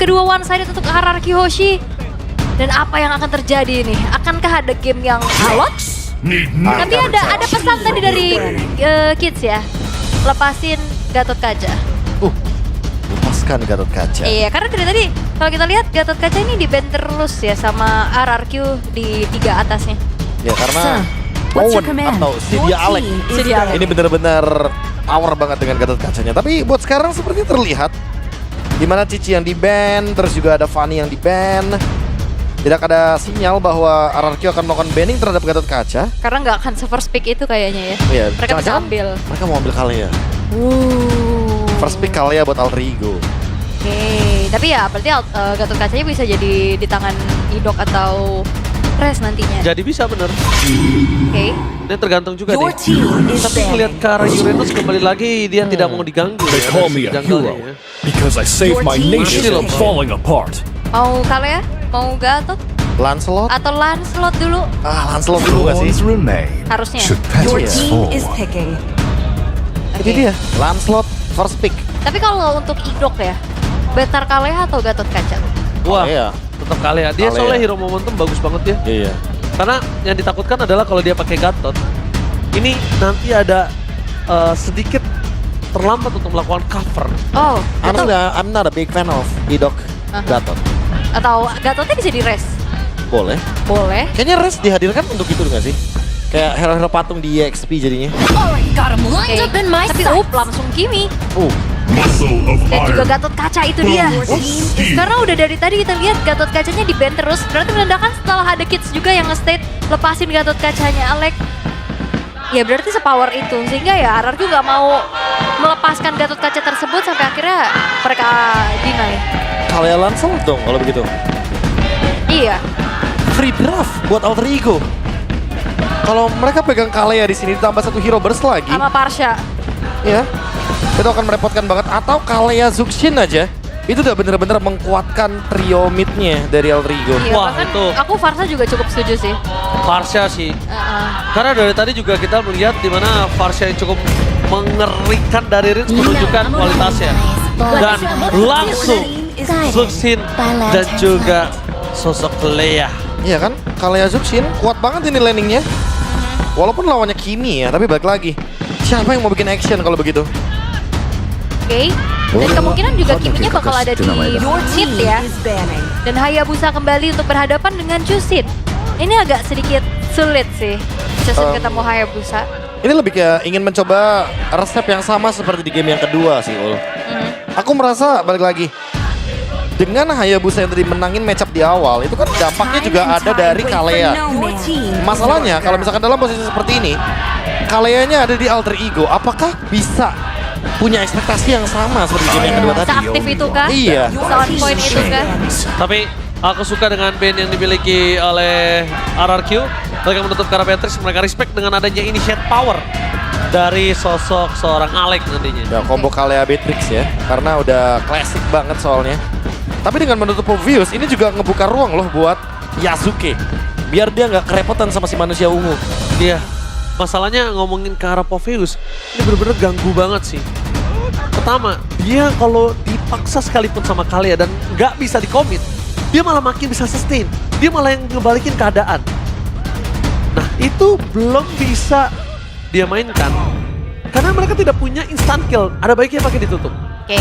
kedua one sided untuk RRQ Hoshi. Dan apa yang akan terjadi nih? Akankah ada game yang alot? Tapi ada pesan tadi dari Kids ya. Lepasin Gatot Kaca. Lepaskan Gatot Kaca. Iya, karena dari tadi kalau kita lihat Gatot Kaca ini di-ban terus ya sama RRQ di 3 atasnya. Ya karena Owen atau Sidia Alek ini benar-benar power banget dengan Gatot Kacanya. Tapi buat sekarang seperti terlihat dimana Cici yang di-ban, terus juga ada Fanny yang di-ban. Tidak ada sinyal bahwa RRQ akan melakukan banning terhadap Gatot Kaca. Karena nggak akan first pick itu kayaknya ya. Iya, Mereka bisa jangan-jangan ambil. Mereka mau ambil Kalia. First pick Kalia buat Alter Ego. Oke, tapi ya berarti Gatot Kacanya bisa jadi di tangan Idok atau Res nantinya. Jadi bisa bener. Oke. Ini tergantung juga nih. Tapi ngeliat ke arah Uranus kembali lagi, dia tidak mau diganggu. They ya, call dari me a jungle-nya hero ya. because I saved my nation from falling apart. Mau Kalea? Mau Gatot? Lancelot? Atau Lancelot dulu? Lancelot dulu gak sih? Thorns remain. Harusnya. Should Your petals team fall. is picking. Ini dia, Lancelot first pick. Tapi kalau untuk Idok ya, better Kalea atau Gatot Kaca? Wah, Kalea. tetap Kalea. Dia Kalea. soalnya hero momentum bagus banget ya. Iya. Karena yang ditakutkan adalah kalau dia pakai Gatot, ini nanti ada sedikit terlambat untuk melakukan cover. Oh, Gatot. I'm not a big fan of Idok Gatot. Atau Gatotnya bisa di-res? Boleh. Boleh. Kayaknya Res dihadirkan untuk itu nggak sih? Kayak hero-hero patung di EXP jadinya. Oke. Tapi langsung Kimi. Muscle of Dan juga iron. Gatot Kaca itu dia. Karena udah dari tadi kita lihat Gatot Kacanya di-ban terus. Berarti menandakan setelah ada Kids juga yang nge-state lepasin Gatot Kacanya Alek. Ya berarti sepower itu. Sehingga ya RRQ nggak mau melepaskan Gatot Kaca tersebut sampai akhirnya mereka deny. Kalia Lancelot dong kalau begitu. Iya. Free draft buat Alter Ego. Kalau mereka pegang Kalia di sini ditambah satu hero burst lagi, Sama Parsha. ya itu akan merepotkan banget. Atau Kalia Zuxin aja, itu udah bener-bener mengkuatkan trio midnya dari Alter Ego. Iya, Wah, bahkan itu. aku Farsa juga cukup setuju sih. Farsha sih. Heeh. Karena dari tadi juga kita melihat di mana Farsha yang cukup mengerikan dari Rins menunjukkan kualitasnya. Dan langsung Zuxin dan juga sosok Lea. Iya kan, Kalia Zuxin kuat banget ini landingnya. Walaupun lawannya Kimi ya, tapi balik lagi, siapa yang mau bikin action kalau begitu? Oke. Dan kemungkinan juga Kiminya bakal ada di mid ya. Is banning. Dan Hayabusa kembali untuk berhadapan dengan Chusin. Ini agak sedikit sulit sih. Chusin ketemu Hayabusa. Ini lebih kayak ingin mencoba resep yang sama seperti di game yang kedua sih, Ul. Aku merasa balik lagi, dengan Hayabusa yang tadi menangin matchup di awal, itu kan dampaknya juga ada dari Kalea. Masalahnya kalau misalkan dalam posisi seperti ini, Kaleanya ada di Alter Ego, apakah bisa punya ekspektasi yang sama seperti game yang kedua tadi? Seaktif itu kah? Iya. Se-on point itu kah? Tapi aku suka dengan band yang dimiliki oleh RRQ. Mereka menutup ke arah Beatrix, mereka respect dengan adanya initiate power dari sosok seorang Alek nantinya. Ya, combo Kalea Beatrix ya, karena udah klasik banget soalnya. Tapi dengan menutup Obvious, ini juga ngebuka ruang loh buat Yasuke. Biar dia nggak kerepotan sama si manusia ungu. Iya, masalahnya ngomongin ke arah Popheus, ini bener-bener ganggu banget sih. Pertama, dia kalau dipaksa sekalipun sama Kalea dan nggak bisa dikomit, dia malah makin bisa sustain. Dia malah yang ngebalikin keadaan. Nah, itu belum bisa dia mainkan. Karena mereka tidak punya instant kill, ada baiknya pakai ditutup. Oke.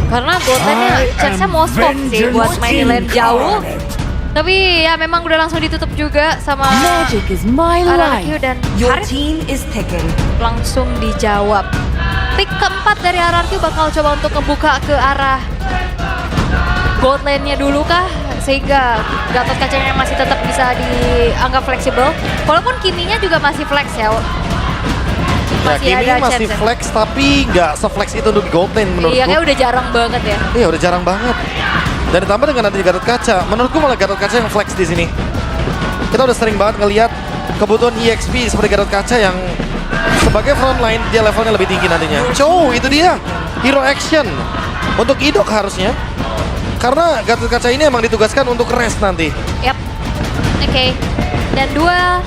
Karena botnya chance-nya mau stop sih buat mainin lane jauh. Tapi ya memang udah langsung ditutup juga sama Magic is my RRQ life. dan Your Harit team is picking. langsung dijawab. Pick keempat dari RRQ bakal coba untuk ngebuka ke arah gold lane-nya dulu kah? Sehingga Gatot Kacanya masih tetap bisa dianggap fleksibel. Walaupun Kiminya juga masih flex ya. Nah, Masih Kimi ada masih chance ya. flex tapi nggak se-flex itu untuk gold lane menurutku. Iya, kayak udah jarang banget ya. Iya udah jarang banget. Dan ditambah dengan adanya Gatot Kaca, menurutku malah Gatot Kaca yang flex di sini. Kita udah sering banget ngelihat kebutuhan EXP seperti Gatot Kaca yang sebagai frontline dia levelnya lebih tinggi nantinya. Cow, itu dia hero action untuk Idok harusnya. Karena Gatot Kaca ini emang ditugaskan untuk rest nanti. Yap. Oke. Dan dua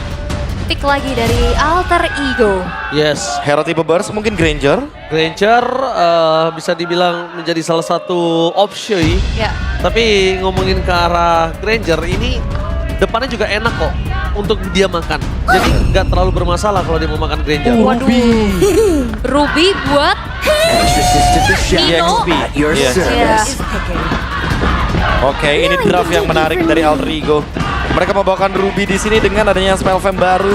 pick lagi dari Alter Ego. Yes. Hero tipe burst mungkin Granger. Granger bisa dibilang menjadi salah satu option. Ya. Tapi ngomongin ke arah Granger ini depannya juga enak kok untuk dia makan. Jadi nggak terlalu bermasalah kalau dia mau makan Granger. Waduh. Ruby buat Nino. Iya. Ya. Oke, ini draft yang menarik dari Alter Ego. Mereka membawakan Ruby di sini dengan adanya spell fam baru.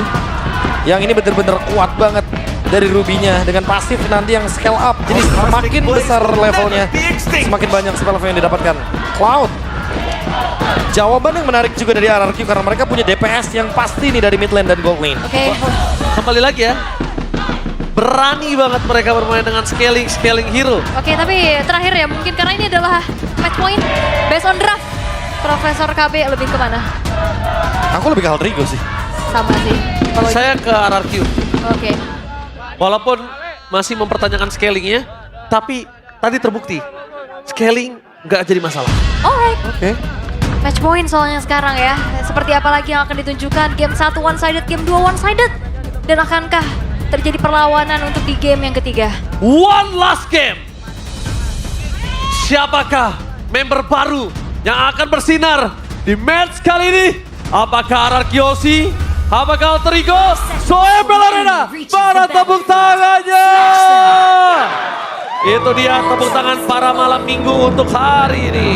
Yang ini bener-bener kuat banget dari Ruby-nya dengan pasif nanti yang scale up. Jadi semakin besar levelnya, semakin banyak spell fam yang didapatkan. Cloud. Jawaban yang menarik juga dari RRQ karena mereka punya DPS yang pasti nih dari mid lane dan gold lane. Oke. Kembali lagi ya. Berani banget mereka bermain dengan scaling hero. Oke, tapi terakhir ya mungkin karena ini adalah match point based on draft. Profesor KB lebih kemana? Aku lebih ke Alter Ego sih. Sama sih. Kalau Saya ke RRQ. Oke. Walaupun masih mempertanyakan scalingnya, tapi tadi terbukti scaling nggak jadi masalah. Alright. Oke. Match point soalnya sekarang ya. Seperti apa lagi yang akan ditunjukkan? Game 1 one-sided, game 2 one-sided. Dan akankah terjadi perlawanan untuk di game yang ketiga? One last game. Siapakah member baru yang akan bersinar di match kali ini? Apakah RRQ OC? Apakah Alter Ego? Soebel Arena, mana tepuk tangannya? Itu dia tepuk tangan para malam minggu untuk hari ini.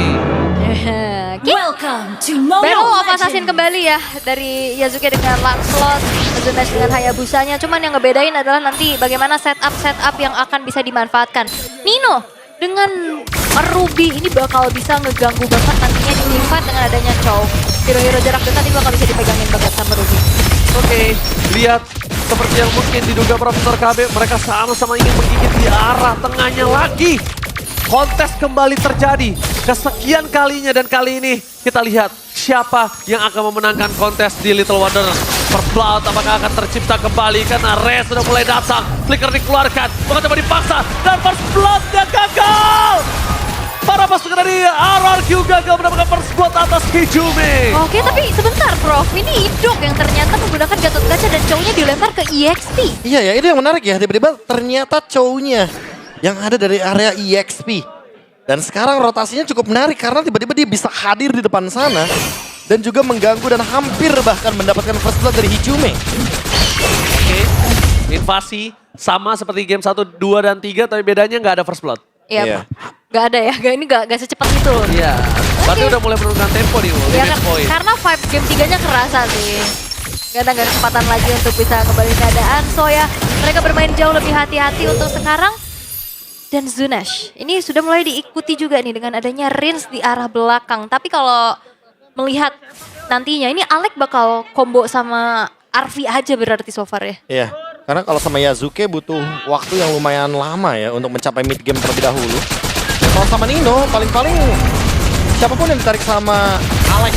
Welcome to Battle Mobile of Assassin kembali ya dari Yasuke dengan Lancelot, Zunash dengan Hayabusanya. Cuman yang ngebedain adalah nanti bagaimana setup yang akan bisa dimanfaatkan. Nino dengan Ruby ini bakal bisa ngeganggu banget nantinya di teamfight dengan adanya Chow. Hero-hero jarak dekat ini bakal bisa dipegangin banget sama Ruby. Oke, lihat seperti yang mungkin diduga Profesor KB, mereka sama-sama ingin menggigit di arah tengahnya lagi. Kontes kembali terjadi kesekian kalinya dan kali ini kita lihat siapa yang akan memenangkan kontes di Little Wonder. First Blood apakah akan tercipta kembali karena Rez sudah mulai datang. Flicker dikeluarkan, bukan coba dipaksa dan First Blood-nya gagal. Para pasukan dari RRQ gagal mendapatkan First Blood atas Hijumi. Oke, tapi sebentar Prof, ini Idok yang ternyata menggunakan Gatot Kaca dan Chow-nya dilempar ke EXP. Iya ya, itu yang menarik ya. Tiba-tiba ternyata Chow-nya yang ada dari area EXP. Dan sekarang rotasinya cukup menarik karena tiba-tiba dia bisa hadir di depan sana. Dan juga mengganggu dan hampir bahkan mendapatkan first blood dari Hijumi. Oke, invasi sama seperti game 1, 2, dan 3 tapi bedanya nggak ada First Blood. Iya, Iya. nggak ada ya, ini nggak secepat itu. Iya, berarti udah mulai menurunkan tempo nih, Ya limit kan, point. karena vibe game 3-nya kerasa sih. Gak ada kesempatan lagi untuk bisa kembali keadaan. So ya, mereka bermain jauh lebih hati-hati untuk sekarang. Dan Zunash, ini sudah mulai diikuti juga nih dengan adanya Rins di arah belakang. Tapi kalau melihat nantinya, ini Alec bakal combo sama Arvi aja berarti so far ya. Iya, karena kalau sama Yasuke butuh waktu yang lumayan lama ya untuk mencapai mid game terlebih dahulu. Dan kalau sama Nino, paling-paling siapapun yang ditarik sama Alex,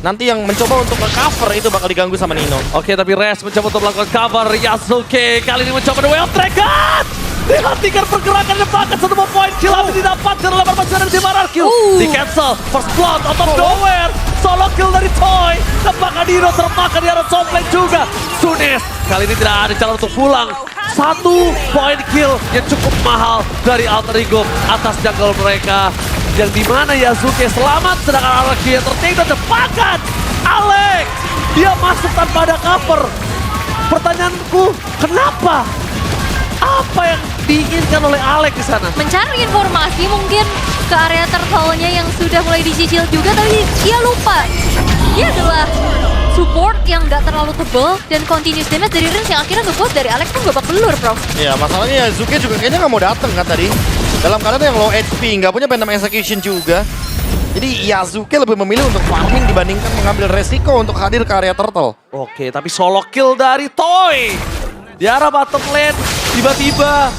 nanti yang mencoba untuk nge-cover itu bakal diganggu sama Nino. Oke, tapi Rez mencoba untuk melakukan cover. Yasuke kali ini mencoba the way of dragon. Dihentikan pergerakan depan, satu poin kill tapi didapatkan oleh permainan dari tim RRQ. Di cancel, first blood out of nowhere. Solo kill dari Toy. Apakah Nino termakan di arah top lane juga? Sunes kali ini tidak ada cara untuk pulang. 1 poin kill yang cukup mahal dari Alter Ego atas jungle mereka. Yang dimana Yasuke selamat sedangkan RRQ yang terting dan depakan. Alex, dia masuk tanpa ada cover. Pertanyaanku, kenapa? Apa yang diinginkan oleh Alex di sana? Mencari informasi mungkin ke area turtle-nya yang sudah mulai dicicil juga, tapi dia lupa. Dia adalah support yang gak terlalu tebal dan continuous damage dari Rins yang akhirnya ngebuat dari Alex pun babak belur, Prof. Iya, masalahnya Yasuke juga kayaknya nggak mau dateng kan tadi. Dalam keadaan yang low HP, nggak punya Phantom Execution juga. Jadi Yasuke lebih memilih untuk farming dibandingkan mengambil resiko untuk hadir ke area turtle. Oke, tapi solo kill dari Toy. Di arah bottom lane, tiba-tiba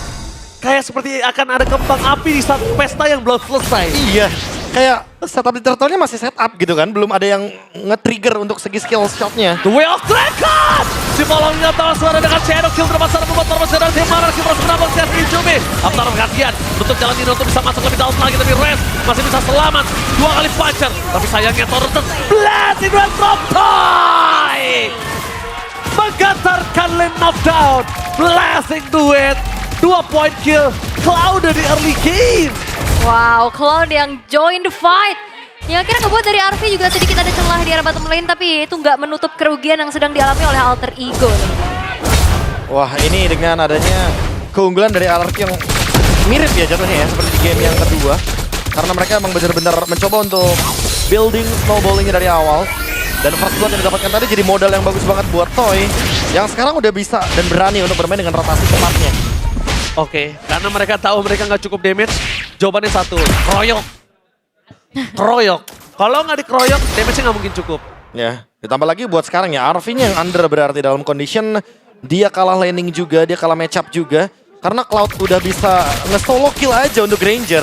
kayak seperti akan ada kembang api di saat pesta yang belum selesai. Iya, kayak setup di turtle-nya masih setup gitu kan. Belum ada yang nge-trigger untuk segi skill shot-nya. The Way of Dragon! Si Polong datang suara dengan shadow kill terpaksa membuat formasi dari tim RRQ berhasil mendapatkan Hijumi. Avatar perhatian, tutup jalan Nino untuk bisa masuk lebih dalam lagi, tapi Rez masih bisa selamat. 2 kali puncher, tapi sayangnya Torrent Blast in Red Drop Toy! menggantarkan lane knockdown. Blessing duet, 2 point kill. Cloud di early game. Wow, Cloud yang join the fight. Yang akhirnya ngebuat dari RV juga sedikit ada celah di arah bottom lane, tapi itu nggak menutup kerugian yang sedang dialami oleh Alter Ego nih. Wah, ini dengan adanya keunggulan dari LRQ yang mirip ya jatuhnya ya, seperti di game yang kedua. Karena mereka emang benar-benar mencoba untuk building snowballingnya dari awal. Dan first blood yang didapatkan tadi jadi modal yang bagus banget buat Toy. Yang sekarang udah bisa dan berani untuk bermain dengan rotasi tepatnya. Oke, karena mereka tahu mereka nggak cukup damage, jawabannya satu, kroyok. Kroyok. Kalau nggak dikeroyok, damage-nya nggak mungkin cukup. Ya, ditambah lagi buat sekarang ya, RV-nya yang under berarti dalam condition dia kalah laning juga, dia kalah match up juga. Karena Cloud udah bisa nge-solo kill aja untuk Granger.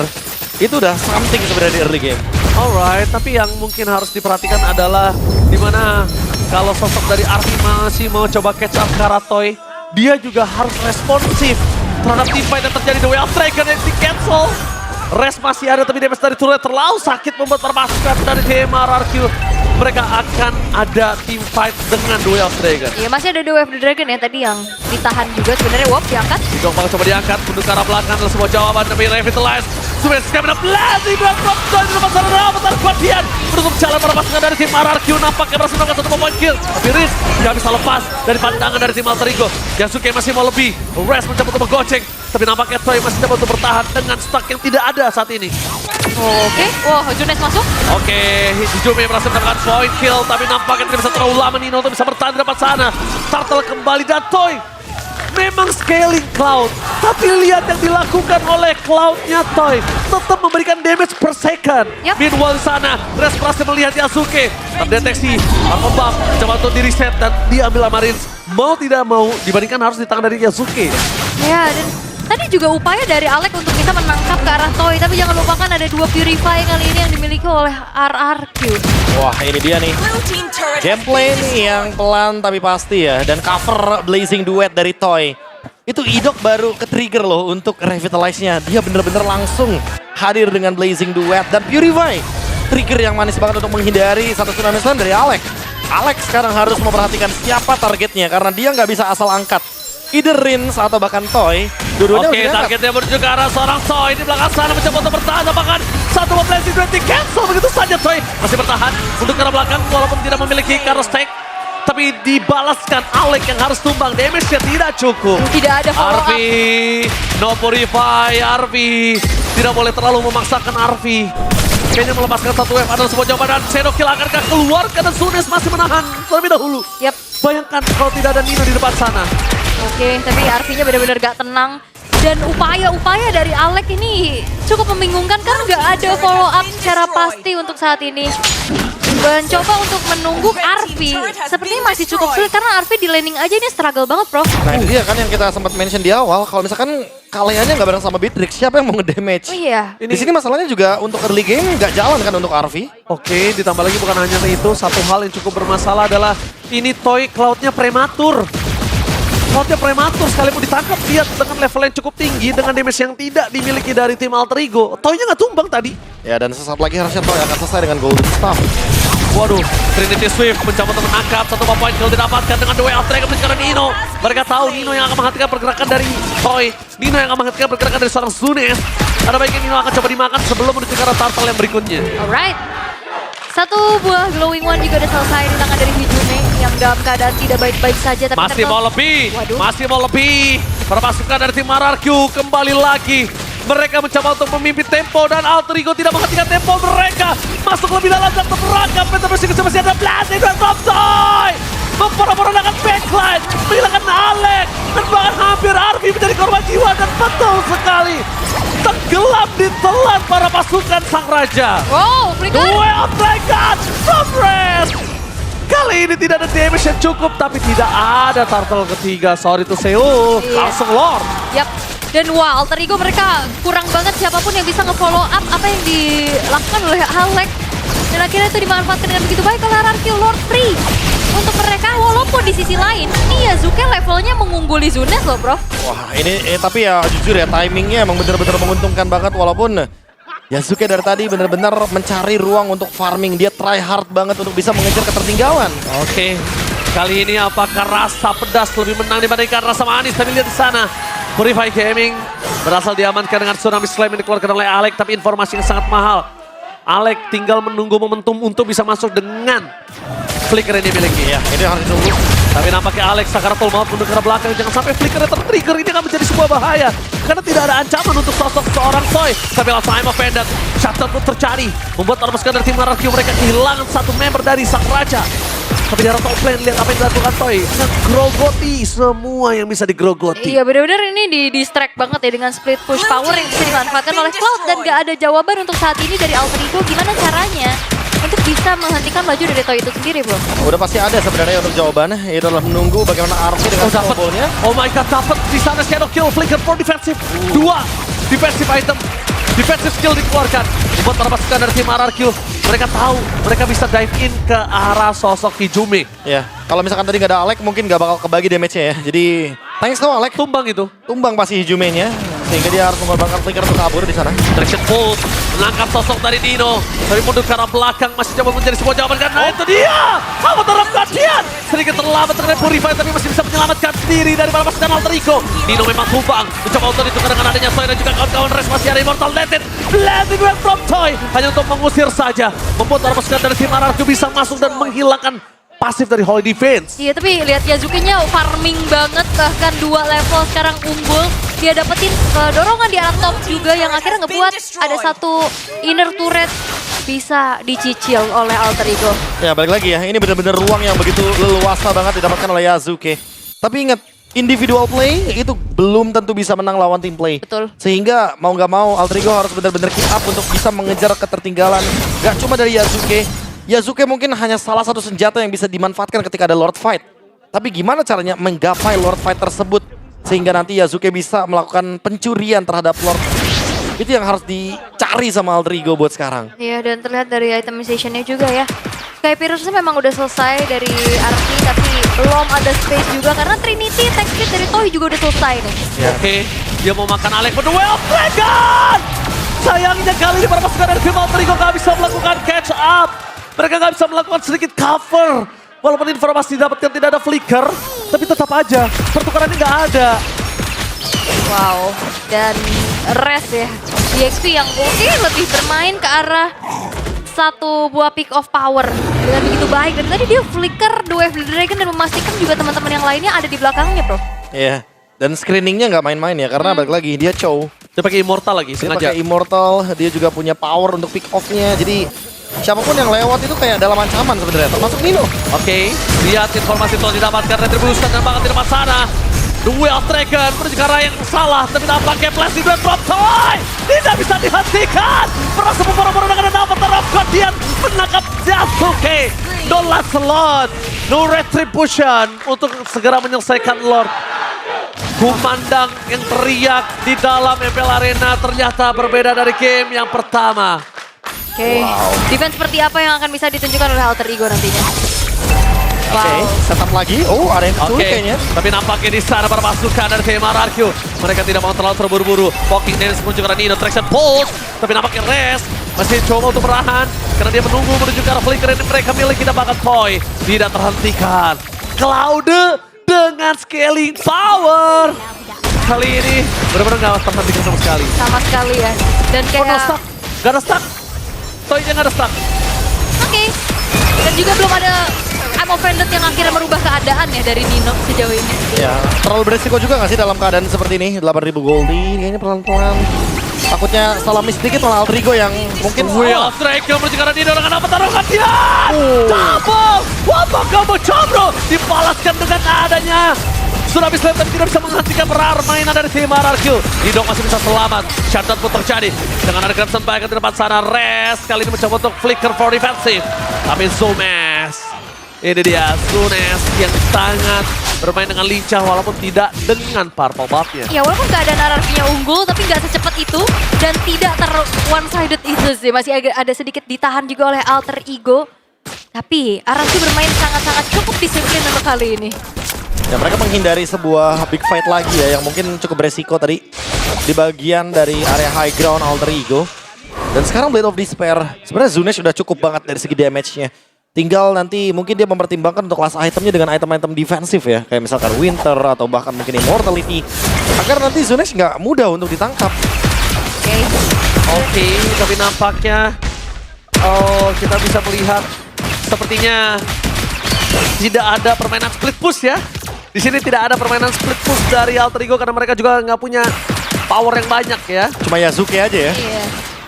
Itu udah something sebenarnya di early game. Alright, tapi yang mungkin harus diperhatikan adalah dimana kalau sosok dari RV masih mau coba catch up ke arah Toy, dia juga harus responsif terhadap teamfight yang terjadi. The Way of Dragon yang di-cancel. Rest masih ada tapi damage dari turret terlalu sakit membuat permasukan dari tim RRQ. Mereka akan ada team fight dengan The Way of Dragon. Iya, masih ada The Way of the Dragon ya tadi yang ditahan juga sebenarnya. Wop, diangkat. Dong Bang coba diangkat, mundur ke arah belakang adalah sebuah jawaban demi Revitalize. Sudah stamina blazing dan drop down di depan sana Rafathar Guardian menutup jalan para pasukan dari tim RRQ. Nampaknya berhasil melakukan 1 point kill, tapi Riz gak bisa lepas dari pandangan dari tim Alter Ego. Yasuke masih mau lebih, Rest mencoba untuk menggoceng, tapi nampaknya Toy masih dapat untuk bertahan dengan stack yang tidak ada saat ini. Oke, wah Junes masuk. Oke, Hijume berhasil mendapatkan point kill, tapi nampaknya tidak bisa terlalu lama Nino untuk bisa bertahan di depan sana. Turtle kembali dan Toy memang scaling Cloud, tapi lihat yang dilakukan oleh Cloud-nya Toy. Tetap memberikan damage per second. Yep. Meanwhile di sana, Res berhasil melihat Yasuke. Terdeteksi, Armobab coba untuk di reset dan diambil Marines. Mau tidak mau, dibandingkan harus di tangan dari Yasuke. Ya, dan tadi juga upaya dari Alex untuk bisa menangkap ke arah Toy. Tapi jangan lupakan ada 2 Purify kali ini yang dimiliki oleh RRQ. Wah, ini dia nih. Gameplay nih yang pelan tapi pasti ya. Dan cover Blazing Duet dari Toy. Itu Idok baru ke-trigger loh untuk Revitalize-nya. Dia bener-bener langsung hadir dengan Blazing Duet. Dan Purify, trigger yang manis banget untuk menghindari satu tsunami slam dari Alex. Alex sekarang harus memperhatikan siapa targetnya. Karena dia nggak bisa asal angkat. Either Rins atau bahkan Toy. Dua-duanya Oke, targetnya menuju ke arah seorang Toy. Di belakang sana mencoba untuk bertahan. Bahkan satu Blazing Duet di-cancel begitu saja Toy. Masih bertahan untuk ke arah belakang walaupun tidak memiliki Karo Stack. Tapi dibalaskan Alec yang harus tumbang. Damage-nya tidak cukup. Tidak ada follow up. Arvi, no purify, Arvi. Tidak boleh terlalu memaksakan Arvi. Kayaknya melepaskan satu wave adalah sebuah jawaban. Dan Shadow Kill akankah keluar karena Sunes masih menahan terlebih dahulu. Yap. Bayangkan kalau tidak ada Nino di depan sana. Oke, tapi RV-nya benar-benar gak tenang. Dan upaya-upaya dari Alex ini cukup membingungkan karena gak ada follow up secara pasti untuk saat ini. Mencoba untuk menunggu RV sepertinya masih cukup sulit karena RV di laning aja ini struggle banget, Prof. Nah ini dia kan yang kita sempat mention di awal. Kalau misalkan kaliannya nggak bareng sama Beatrix, siapa yang mau ngedamage? Oh iya. Di sini masalahnya juga untuk early game nggak jalan kan untuk RV. Oke, ditambah lagi bukan hanya itu, satu hal yang cukup bermasalah adalah ini Toy Cloud-nya prematur. Cloud-nya prematur, sekalipun ditangkap dia dengan level yang cukup tinggi dengan damage yang tidak dimiliki dari tim Alter Ego. Toy-nya nggak tumbang tadi. Ya dan sesaat lagi harusnya Toy akan selesai dengan Golden Staff. Waduh, Trinity Swift mencoba untuk menangkap, satu point kill didapatkan dengan The Way of Dragon mencari Nino. Mereka tahu Nino yang akan menghentikan pergerakan dari Toy. Nino yang akan menghentikan pergerakan dari seorang Sunes. Ada baiknya Nino akan coba dimakan sebelum menuju ke arah Turtle yang berikutnya. Alright. Satu buah glowing one juga udah selesai di tangan dari Hijume yang dalam keadaan tidak baik-baik saja. Tapi Masih mau lebih, Waduh. masih mau lebih. Perpasukan dari tim RRQ kembali lagi. Mereka mencoba untuk memimpin tempo dan Alter Ego tidak menghentikan tempo mereka. Masuk lebih dalam dan terperangkap. Metaphysics masih ada Blazing dan Top Toy. Memporak-porandakan backline, menghilangkan Alex. Dan bahkan hampir Arvi menjadi korban jiwa dan betul sekali. Tenggelam ditelan para pasukan Sang Raja. wow, flicker. Way of Dragon from Rest. Kali ini tidak ada damage yang cukup, tapi tidak ada turtle ketiga. Sorry to say, Iya. langsung Lord. Yap. Dan wah, Alter Ego mereka kurang banget siapapun yang bisa nge-follow up apa yang dilakukan oleh Alex. Dan akhirnya itu dimanfaatkan dengan begitu baik oleh RRQ Lord Free. Untuk mereka walaupun di sisi lain, ini Yasuke levelnya mengungguli Zunes loh, Bro. Wah ini tapi ya jujur ya timingnya emang bener-bener menguntungkan banget walaupun Yasuke dari tadi bener-bener mencari ruang untuk farming. Dia try hard banget untuk bisa mengejar ketertinggalan. Oke, Kali ini apakah rasa pedas lebih menang dibandingkan rasa manis? Tapi lihat di sana. Purify Gaming berhasil diamankan dengan Tsunami Slam yang dikeluarkan oleh Alek, tapi informasi yang sangat mahal. Alek tinggal menunggu momentum untuk bisa masuk dengan flicker yang dimiliki. Ya, ini harus ditunggu. Tapi nampaknya Alex Sakaratul maaf mundur ke belakang. Jangan sampai flickernya tertrigger. Ini akan menjadi sebuah bahaya. Karena tidak ada ancaman untuk sosok seorang Toy. Tapi langsung I'm offended. Shutdown pun terjadi. Membuat Armaskan dari tim Mararkyu mereka kehilangan satu member dari Sang Raja. Tapi di arah top lane, lihat apa yang dilakukan Toy. Dengan grogoti. Semua yang bisa digrogoti. Iya benar-benar ini di-distract banget ya dengan split push power yang bisa dimanfaatkan oleh Cloud. Dan gak ada jawaban untuk saat ini dari Alter Ego. Gimana caranya untuk bisa menghentikan laju dari Toy itu sendiri, bro? Udah pasti ada sebenarnya untuk jawabannya. Itu adalah menunggu bagaimana Arki dengan snowballnya. Oh my god, dapat di sana shadow kill, flicker for defensive. 2 defensive item, defensive skill dikeluarkan. Membuat para pasukan dari tim Mararkyu, mereka tahu mereka bisa dive in ke arah sosok Hijumi. Ya, kalau misalkan tadi nggak ada Alek mungkin nggak bakal kebagi damage-nya ya. Jadi thanks to Alek, Tumbang itu. tumbang pasti Hijumenya. Sehingga dia harus mengorbankan flicker untuk kabur di sana. Traction pull, menangkap sosok dari Dino. Tapi mundur ke arah belakang, masih coba menjadi sebuah jawaban. Karena itu dia! Apa terhadap gantian? Sedikit terlambat terkena Purify, tapi masih bisa menyelamatkan diri dari para pasukan Alter Ego. Dino memang tumbang, mencoba untuk ditukar dengan adanya Toy dan juga kawan-kawan Res masih ada Immortal Latin. Blending wave from Toy, hanya untuk mengusir saja. Membuat para pasukan dari tim Mararkyu bisa masuk dan menghilangkan pasif dari Holy Defense. Iya, tapi lihat Yazuki-nya farming banget, bahkan 2 level sekarang unggul. Dia dapetin dorongan di arah top juga yang akhirnya ngebuat ada satu inner turret bisa dicicil oleh Alter Ego. Ya balik lagi ya, ini benar-benar ruang yang begitu leluasa banget didapatkan oleh Yazuki. Tapi ingat, individual play itu belum tentu bisa menang lawan team play. Betul. Sehingga mau nggak mau Alter Ego harus benar-benar keep up untuk bisa mengejar ketertinggalan. Gak cuma dari Yazuki. Yazuki mungkin hanya salah satu senjata yang bisa dimanfaatkan ketika ada Lord Fight. Tapi gimana caranya menggapai Lord Fight tersebut? Sehingga nanti Yazuki bisa melakukan pencurian terhadap Lord. Itu yang harus dicari sama Alter Ego buat sekarang. Iya, dan terlihat dari itemization-nya juga ya. Sky Pierce memang udah selesai dari Arki, tapi belum ada space juga karena Trinity tech kit dari Toy juga udah selesai nih. Oke, dia mau makan Alek berduel Dragon! Sayangnya kali ini para pasukan dari tim Alter Ego gak bisa melakukan catch up. Mereka gak bisa melakukan sedikit cover. Walaupun informasi didapatkan tidak ada flicker, tapi tetap aja pertukarannya nggak ada. Wow, dan Res ya, DXP yang mungkin lebih bermain ke arah satu buah pick of power dengan begitu baik. Dan tadi dia flicker The Wave Dragon dan memastikan juga teman-teman yang lainnya ada di belakangnya, bro. Iya, dan screeningnya nggak main-main ya, karena balik lagi dia Chow. Dia pakai Immortal lagi, Dia sengaja. pakai Immortal, dia juga punya power untuk pick off-nya. Jadi siapapun yang lewat itu kayak dalam ancaman sebenarnya, termasuk Nino. Oke, lihat informasi telah didapatkan Retribution dan banget di depan sana. Duel Dragon menuju ke arah yang salah, tapi nampaknya Blast di drop Toy tidak bisa dihentikan. Merasa memboro-boro dengan dapat terap Guardian menangkap Yasuke. No last slot, no Retribution untuk segera menyelesaikan Lord. Kumandang yang teriak di dalam MPL Arena ternyata berbeda dari game yang pertama. Oke, defense seperti apa yang akan bisa ditunjukkan oleh Alter Ego nantinya? Oke, setup lagi. Oh, ada yang kecuali kayaknya. Tapi nampaknya di sana para pasukan dari tim Mararkyu. Mereka tidak mau terlalu terburu-buru. Poking Dance menuju ke arah Nino, Traction Pulse. Tapi nampaknya Res masih coba untuk merahan. Karena dia menunggu menuju ke arah flicker yang mereka miliki. Dapat Toy. Tidak terhentikan. Cloud dengan scaling power. Kali ini benar-benar gak terhentikan sama sekali. Sama sekali ya. Dan Oh, no kayak, stuck. Gak ada stuck. Toy-nya gak ada stuck. oke. Dan juga belum ada I'm offended yang akhirnya merubah keadaan ya dari Nino sejauh ini. Ya, terlalu beresiko juga gak sih dalam keadaan seperti ini? 8.000 goldie, kayaknya pelan-pelan. Takutnya salah miss dikit malah Alter Ego yang mungkin Wheel of Dragon menuju ke arah Nino dengan apa taruhan dia? Double! Wabah kamu Cobro dibalaskan dengan adanya Tsunami Slam tapi tidak bisa menghentikan permainan dari tim Mararkyu. Nidok masih bisa selamat. Shutdown pun terjadi. Dengan ada Crimson Back di depan sana. Res kali ini mencoba untuk flicker for defensive. Tapi Zunes. Ini dia Zunes yang sangat bermain dengan lincah walaupun tidak dengan purple buff-nya. Ya walaupun keadaan anarkinya unggul tapi nggak secepat itu. Dan tidak one-sided itu sih. Masih ada sedikit ditahan juga oleh Alter Ego. Tapi Araki bermain sangat-sangat cukup disiplin untuk kali ini. ya mereka menghindari sebuah big fight lagi ya yang mungkin cukup beresiko tadi di bagian dari area high ground Alter Ego. Dan sekarang Blade of Despair, sebenarnya Zunes sudah cukup banget dari segi damage-nya. Tinggal nanti mungkin dia mempertimbangkan untuk kelas itemnya dengan item-item defensif ya. Kayak misalkan Winter atau bahkan mungkin Immortality. Agar nanti Zunex nggak mudah untuk ditangkap. Oke, tapi nampaknya kita bisa melihat sepertinya tidak ada permainan split push ya. Di sini tidak ada permainan split push dari Alter Ego karena mereka juga nggak punya power yang banyak ya. Cuma Yasuke aja ya. Iya.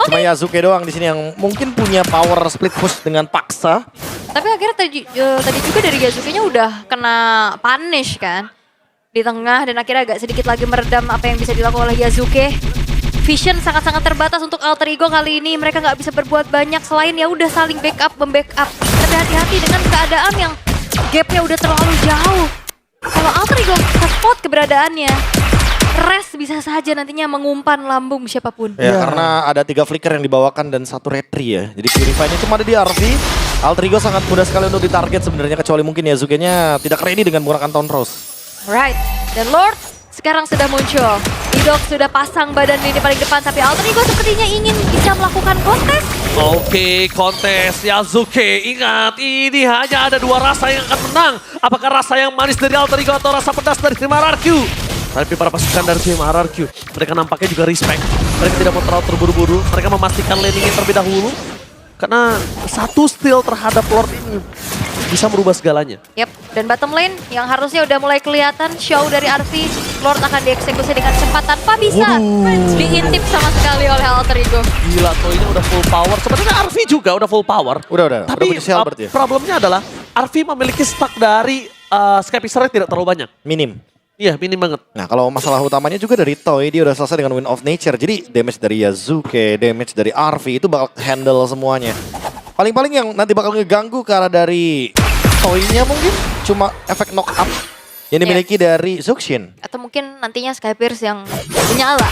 Cuma Yasuke doang di sini yang mungkin punya power split push dengan paksa. Tapi akhirnya tadi juga dari Yasuke-nya udah kena punish kan. Di tengah dan akhirnya agak sedikit lagi meredam apa yang bisa dilakukan oleh Yasuke. Vision sangat-sangat terbatas untuk Alter Ego kali ini. Mereka nggak bisa berbuat banyak selain ya udah saling backup, membackup. Tapi hati-hati dengan keadaan yang gapnya udah terlalu jauh. Kalau Alter Ego spot keberadaannya, Rest bisa saja nantinya mengumpan lambung siapapun. Ya, karena ada 3 flicker yang dibawakan dan 1 retry ya. Jadi Purify-nya cuma ada di RV. Alter Ego sangat mudah sekali untuk ditarget sebenarnya kecuali mungkin Yasuke-nya tidak ready dengan menggunakan Taunt Rose. Right, dan Lord sekarang sudah muncul. Idok sudah pasang badan di paling depan tapi Alter Ego sepertinya ingin bisa melakukan kontes. Oke, kontes Yasuke. Ingat, ini hanya ada 2 rasa yang akan menang. Apakah rasa yang manis dari Alter Ego atau rasa pedas dari tim RRQ? Tapi para pasukan dari tim RRQ, mereka nampaknya juga respect. Mereka tidak mau terlalu terburu-buru. Mereka memastikan landingnya terlebih dahulu. Karena 1 steal terhadap Lord ini bisa merubah segalanya. Yep, dan bottom lane yang harusnya udah mulai kelihatan show dari RV. Lord akan dieksekusi dengan cepat tanpa bisa diintip sama sekali oleh Alter Ego. Gila, Toy-nya udah full power. Sebenarnya RV juga udah full power. Udah. Tapi Udah potensial berarti ya? problemnya adalah RV memiliki stack dari Skypicer tidak terlalu banyak. Minim. Iya, minim banget. Nah kalau masalah utamanya juga dari Toy, dia udah selesai dengan Wind of Nature. Jadi damage dari Yasuke, damage dari RV itu bakal handle semuanya. Paling-paling yang nanti bakal ngeganggu ke arah dari Toy-nya mungkin cuma efek knock up yang dimiliki dari Zuxin. Atau mungkin nantinya Skypierce yang menyala.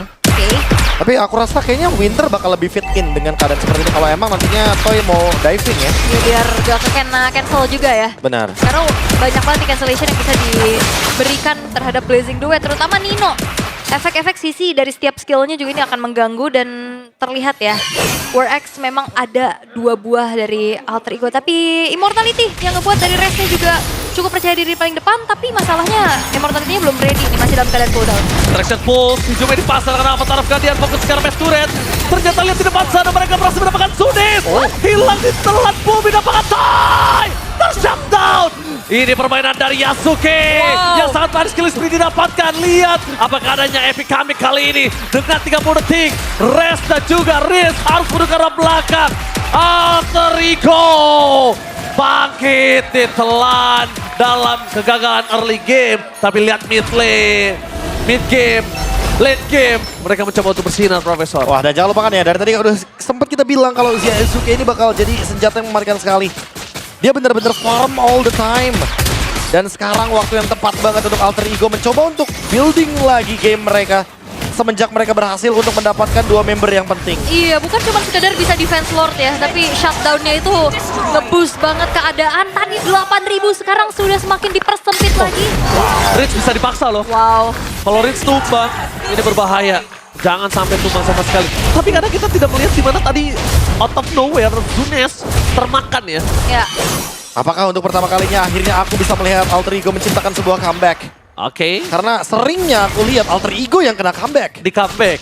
Oke. Tapi aku rasa kayaknya Winter bakal lebih fit in dengan keadaan seperti ini. Kalau emang nantinya Toy mau diving ya. Ya, biar gak kena cancel juga ya. Benar. Karena banyak banget nih cancellation yang bisa diberikan terhadap Blazing Duet, terutama Nino. Efek-efek sisi dari setiap skillnya juga ini akan mengganggu dan terlihat ya. War X memang ada 2 buah dari Alter Ego, tapi Immortality yang ngebuat dari Restnya juga cukup percaya diri paling depan, tapi masalahnya Immortality-nya belum ready nih, masih dalam keadaan cooldown. Traction Pulse, hujumnya dipasang karena Avatar of Guardian fokus sekarang Best Turret. Ternyata lihat di depan sana mereka berhasil mendapatkan Zunis. Hilang di telan bumi dapatkan Toy. Ter-shutdown. Ini permainan dari Yasuke yang sangat manis skill sprint didapatkan. Lihat apakah adanya epic comeback kali ini dengan 30 detik. Rest dan juga Riz harus mundur ke arah belakang. Alter Ego bangkit ditelan dalam kegagalan early game. Tapi lihat mid lane, mid game, late game. Mereka mencoba untuk bersinar, Profesor. Wah, dan jangan lupakan ya, dari tadi udah sempat kita bilang kalau Yasuke ini bakal jadi senjata yang mematikan sekali. Dia benar-benar farm all the time. Dan sekarang waktu yang tepat banget untuk Alter Ego mencoba untuk building lagi game mereka. Semenjak mereka berhasil untuk mendapatkan 2 member yang penting. Iya, bukan cuma sekedar bisa defense Lord ya, tapi shutdown-nya itu nge-boost banget keadaan. Tadi 8.000 sekarang sudah semakin dipersempit lagi. Rich bisa dipaksa loh. Wow. Kalau Rich tumbang, ini berbahaya. Jangan sampai tumbang sama sekali. Tapi kadang kita tidak melihat di mana tadi out of nowhere Zunes termakan ya. Ya. Apakah untuk pertama kalinya akhirnya aku bisa melihat Alter Ego menciptakan sebuah comeback? Oke. Karena seringnya aku lihat Alter Ego yang kena comeback. Di comeback.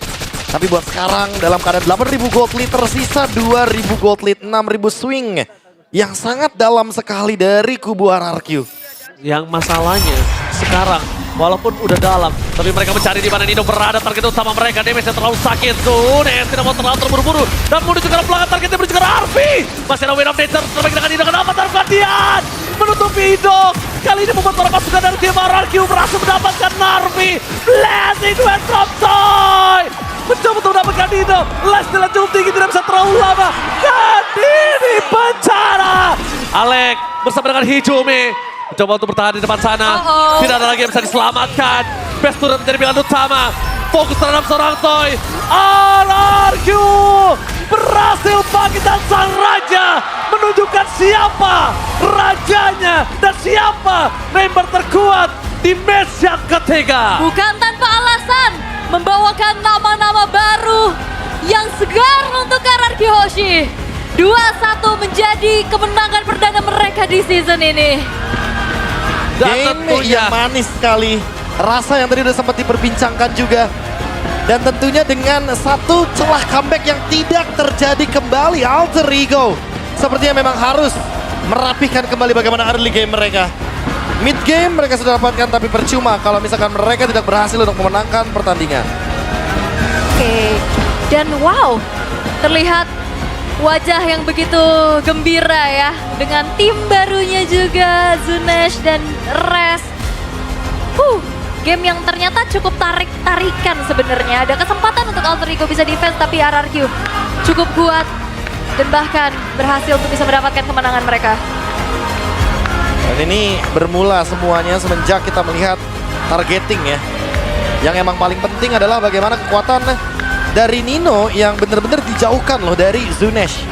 Tapi buat sekarang dalam keadaan 8.000 gold lead tersisa 2.000 gold lead, 6.000 swing. Yang sangat dalam sekali dari kubu RRQ. Yang masalahnya sekarang walaupun udah dalam, tapi mereka mencari di mana Nino berada. Target utama mereka, damage-nya terlalu sakit. Zunes tidak mau terlalu terburu-buru dan menuju ke belakang, targetnya menuju ke Arvi. Masih ada Wind of Nature terbaik dengan Nino, kenapa Tarvadian menutupi Idok. Kali ini membuat para pasukan dari tim RRQ berhasil mendapatkan Arvi. Blazing Duet from Toy mencoba untuk mendapatkan Nino. Last nilai cukup tinggi, tidak bisa terlalu lama. Dan ini bencana. Alek bersama dengan Hijumi coba untuk bertahan di depan sana. Tidak ada lagi yang bisa diselamatkan. Best Turret menjadi pilihan utama. Fokus terhadap seorang Toy. RRQ berhasil bangkit dan sang raja menunjukkan siapa rajanya dan siapa member terkuat di match yang ketiga. Bukan tanpa alasan membawakan nama-nama baru yang segar untuk RRQ Hoshi. 2-1 menjadi kemenangan perdana mereka di season ini. Dan Game tentunya yang manis sekali. Rasa yang tadi udah sempat diperbincangkan juga. Dan tentunya dengan satu celah comeback yang tidak terjadi kembali. Alter Ego sepertinya memang harus merapihkan kembali bagaimana early game mereka. Mid game mereka sudah dapatkan tapi percuma kalau misalkan mereka tidak berhasil untuk memenangkan pertandingan. Oke, dan wow, terlihat wajah yang begitu gembira ya. Dengan tim barunya juga, Zunesh dan Res. Game yang ternyata cukup tarik-tarikan sebenarnya. Ada kesempatan untuk Alter Ego bisa defense, tapi RRQ cukup kuat. Dan bahkan berhasil untuk bisa mendapatkan kemenangan mereka. Dan ini bermula semuanya semenjak kita melihat targeting ya. Yang emang paling penting adalah bagaimana kekuatan dari Nino yang benar-benar dijauhkan loh dari Zunesh.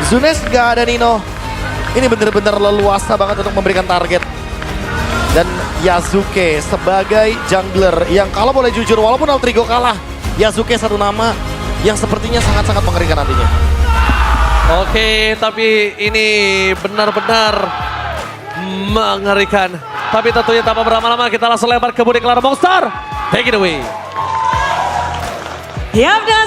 Zunesh gak ada Nino. Ini benar-benar leluasa banget untuk memberikan target. Dan Yasuke sebagai jungler yang kalau boleh jujur walaupun Alter Ego kalah, Yasuke satu nama yang sepertinya sangat-sangat mengerikan nantinya. Oke, tapi ini benar-benar mengerikan. Tapi tentunya tanpa berlama-lama kita langsung lempar ke Budi Clara Monster. Take it away. Siap dan